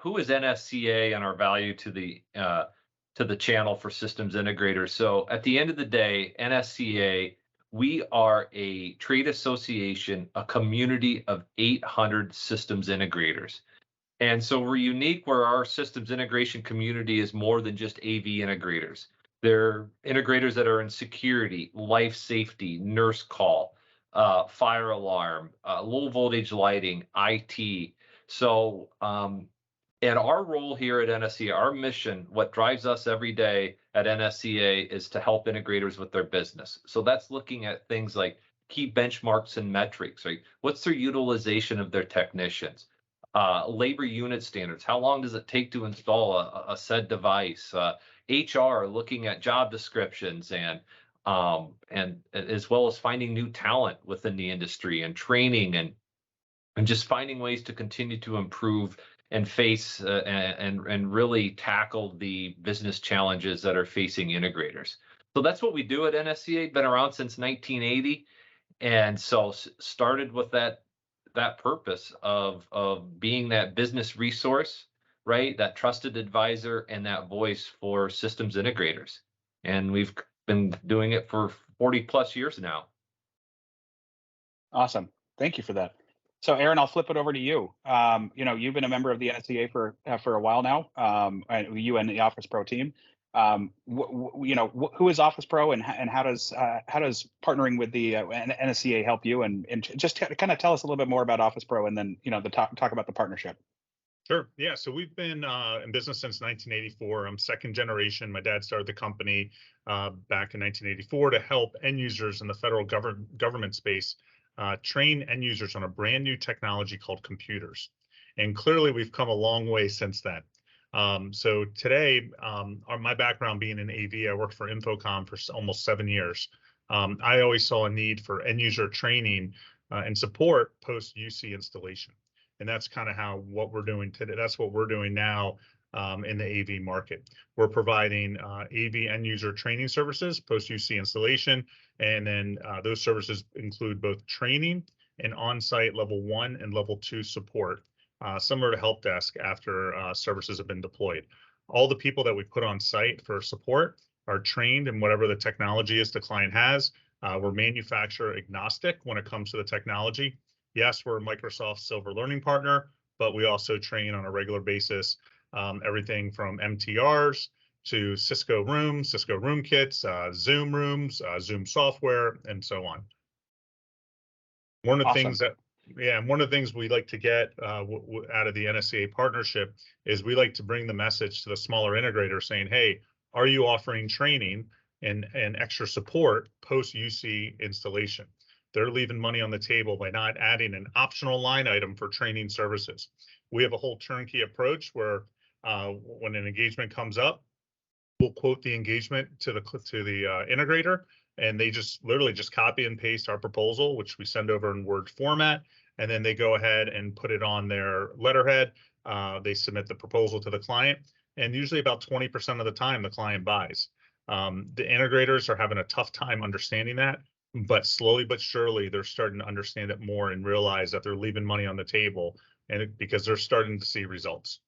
who is NSCA and our value to the channel for systems integrators. So at the end of the day, NSCA, we are a trade association, a community of 800 systems integrators. And so we're unique where our systems integration community is more than just AV integrators. They're integrators that are in security, life safety, nurse call, fire alarm, low voltage lighting, IT. So, and our role here at NSCA, our mission, what drives us every day at NSCA is to help integrators with their business. So that's looking at things like key benchmarks and metrics, right? What's their utilization of their technicians? Labor unit standards. How long does it take to install a said device? HR looking at job descriptions and as well as finding new talent within the industry and training and just finding ways to continue to improve and face and really tackle the business challenges that are facing integrators. So that's what we do at NSCA. Been around since 1980, and so started with that purpose of being that business resource, right? That trusted advisor and that voice for systems integrators. And we've been doing it for 40 plus years now. Awesome. Thank you for that. So Aaron, I'll flip it over to you. You've been a member of the NSCA for a while now, you and the OfficePro team. Who is OfficePro and how does partnering with the NSCA help you? And just kind of tell us a little bit more about OfficePro and then, talk about the partnership. Sure. Yeah. So we've been in business since 1984. I'm second generation. My dad started the company back in 1984 to help end users in the federal government space train end users on a brand new technology called computers. And clearly we've come a long way since then. So today, my background being in AV, I worked for Infocom for almost 7 years. I always saw a need for end user training and support post UC installation. And that's kind of what we're doing today. That's what we're doing now in the AV market. We're providing AV end user training services post UC installation. And then those services include both training and on-site level 1 and level 2 support. Similar to help desk after services have been deployed. All the people that we put on site for support are trained in whatever the technology is the client has. We're manufacturer agnostic when it comes to the technology. Yes, we're a Microsoft Silver Learning Partner, but we also train on a regular basis everything from MTRs to Cisco rooms, Cisco room kits, Zoom rooms, Zoom software, and so on. One of the things that one of the things we like to get out of the NSCA partnership is we like to bring the message to the smaller integrators saying, hey, are you offering training and extra support post UC installation? They're leaving money on the table by not adding an optional line item for training services. We have a whole turnkey approach where when an engagement comes up, we'll quote the engagement to the integrator, and they just literally just copy and paste our proposal, which we send over in Word format, and then they go ahead and put it on their letterhead. They submit the proposal to the client, and usually about 20% of the time the client buys. The integrators are having a tough time understanding that, but slowly but surely they're starting to understand it more and realize that they're leaving money on the table, and because they're starting to see results.